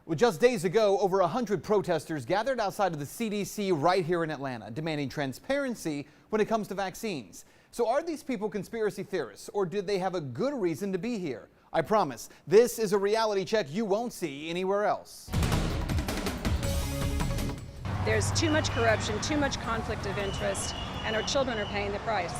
Well, just days ago, over 100 protesters gathered outside of the CDC right here in Atlanta, demanding transparency when it comes to vaccines. So are these people conspiracy theorists, or did they have a good reason to be here? I promise, this is a reality check you won't see anywhere else. There's too much corruption, too much conflict of interest, and our children are paying the price.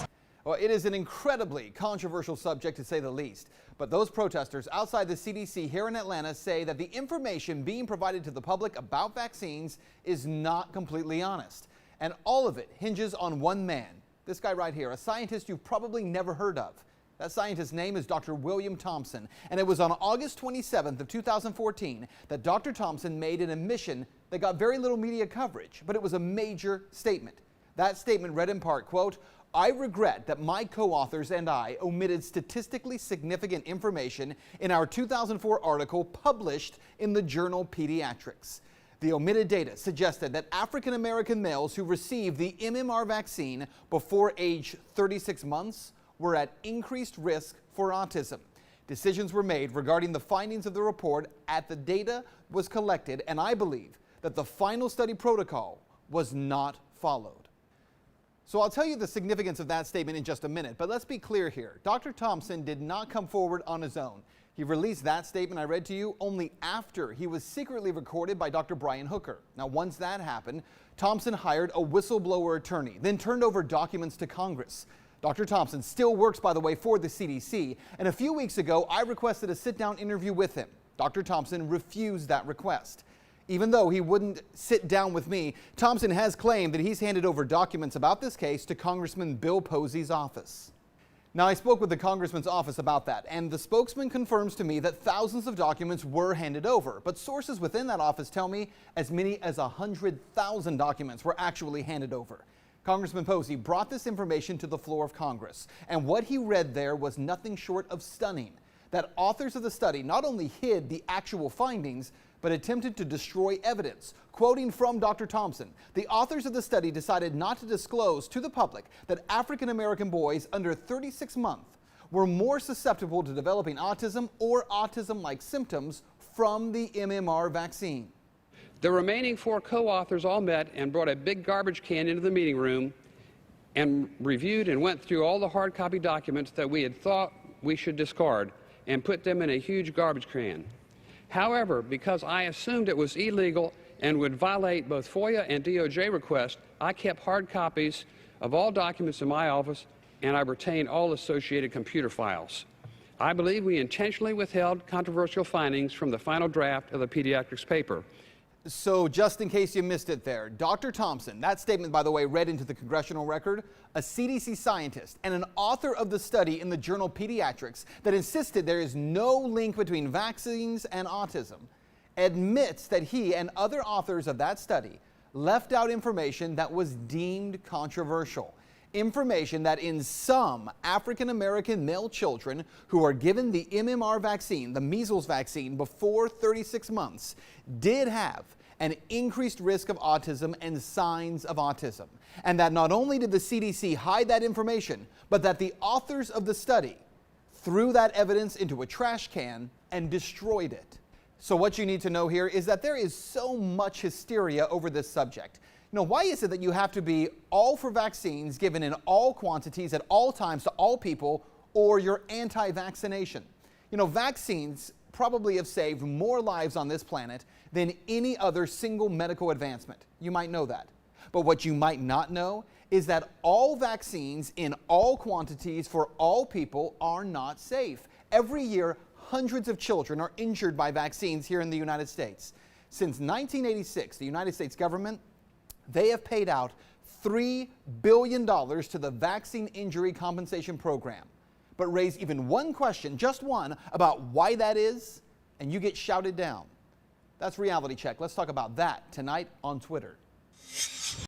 Well, it is an incredibly controversial subject, to say the least. But those protesters outside the CDC here in Atlanta say that the information being provided to the public about vaccines is not completely honest. And all of it hinges on one man. This guy right here, a scientist you've probably never heard of. That scientist's name is Dr. William Thompson. And it was on August 27th of 2014 that Dr. Thompson made an admission that got very little media coverage, but it was a major statement. That statement read in part, quote, "I regret that my co-authors and I omitted statistically significant information in our 2004 article published in the journal Pediatrics. The omitted data suggested that African American males who received the MMR vaccine before age 36 months were at increased risk for autism. Decisions were made regarding the findings of the report as the data was collected, and I believe that the final study protocol was not followed." So I'll tell you the significance of that statement in just a minute, but let's be clear here. Dr. Thompson did not come forward on his own. He released that statement I read to you only after he was secretly recorded by Dr. Brian Hooker. Now, once that happened, Thompson hired a whistleblower attorney, then turned over documents to Congress. Dr. Thompson still works, by the way, for the CDC, and a few weeks ago, I requested a sit-down interview with him. Dr. Thompson refused that request. Even though he wouldn't sit down with me, Thompson has claimed that he's handed over documents about this case to Congressman Bill Posey's office. Now, I spoke with the congressman's office about that, and the spokesman confirms to me that thousands of documents were handed over, but sources within that office tell me as many as 100,000 documents were actually handed over. Congressman Posey brought this information to the floor of Congress, and what he read there was nothing short of stunning. That authors of the study not only hid the actual findings, but attempted to destroy evidence. Quoting from Dr. Thompson, the authors of the study decided not to disclose to the public that African American boys under 36 months were more susceptible to developing autism or autism-like symptoms from the MMR vaccine. The remaining 4 co-authors all met and brought a big garbage can into the meeting room and reviewed and went through all the hard copy documents that we had thought we should discard and put them in a huge garbage can. However, because I assumed it was illegal and would violate both FOIA and DOJ requests, I kept hard copies of all documents in my office, and I retained all associated computer files. I believe we intentionally withheld controversial findings from the final draft of the pediatrics paper. So just in case you missed it there, Dr. Thompson, that statement, by the way, read into the congressional record, a CDC scientist and an author of the study in the journal Pediatrics that insisted there is no link between vaccines and autism, admits that he and other authors of that study left out information that was deemed controversial. Information that in some African American male children who are given the MMR vaccine, the measles vaccine, before 36 months, did have an increased risk of autism and signs of autism. And that not only did the CDC hide that information, but that the authors of the study threw that evidence into a trash can and destroyed it. So what you need to know here is that there is so much hysteria over this subject. You know, why is it that you have to be all for vaccines given in all quantities at all times to all people, or you're anti-vaccination? You know, vaccines probably have saved more lives on this planet than any other single medical advancement. You might know that. But what you might not know is that all vaccines in all quantities for all people are not safe. Every year, hundreds of children are injured by vaccines here in the United States. Since 1986, the United States government, they have paid out $3 billion to the Vaccine Injury Compensation Program. But raise even one question, just one, about why that is, and you get shouted down. That's Reality Check. Let's talk about that tonight on Twitter.